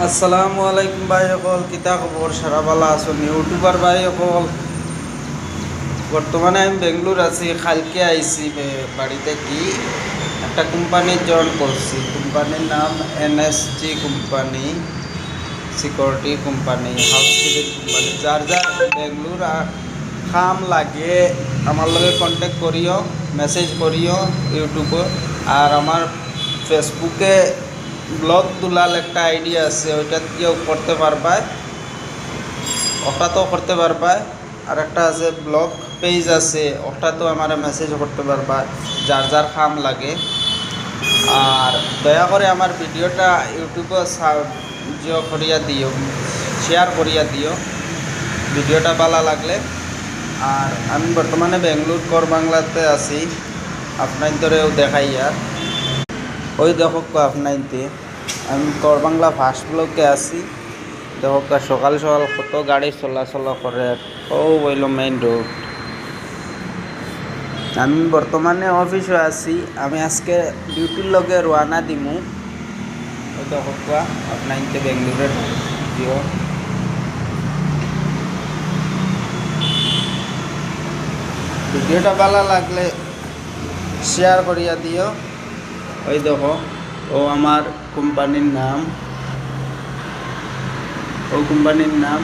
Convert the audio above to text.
আসসালামু আলাইকুম ভাই সকল, কিতা খবর? সারা বালা আছেন? ইউটিউবার ভাই সকল, বর্তমানে আমি বেঙ্গলোর আছি। কালকে আইছি বাড়িতে। কি একটা কোম্পানি জয়েন করছি। কোম্পানির নাম NSG company, security company, housekeeping company. যার যার বেঙ্গলোর আর কাম লাগে আমার লগে কন্ট্যাক্ট করিও, মেসেজ করিও ইউটিউবে। আর আমার ফেসবুকে ব্লগ দুলাল একটা আইডিয়া আছে, ওইটা দিয়েও করতে পারবায়, ওটাতেও করতে পারবায়। আর একটা আছে ব্লগ পেজ আছে, ওটাতেও আমার মেসেজ করতে পারবা, যার যার কাম লাগে। আর দয়া করে আমার ভিডিওটা ইউটিউবে সাহায্য করিয়া দিও, শেয়ার করিয়া দিও ভিডিওটা ভালো লাগলে। আর আমি বর্তমানে বেঙ্গলোর কর বাংলাতে আছি, আপনার ধরেও দেখাই। আর ওই দেখো আপনাইতে আমি কর বাংলা ফার্স্ট ব্লকে আছি। দেখো সকাল সকাল কত গাড়ি চলাচল করে। ও বইল মেইন রোড। আমি বর্তমানে অফিসে আছি। আমি আজকে ডিউটির লগে রওনা দিমু। ওই দেখো আপনাইতে বেঙ্গলোরের ভিডিও। ভিডিওটা ভালো লাগলে শেয়ার করিয়া দিও। ওই দেখো, ও আমার কোম্পানির নাম, ও কোম্পানির নাম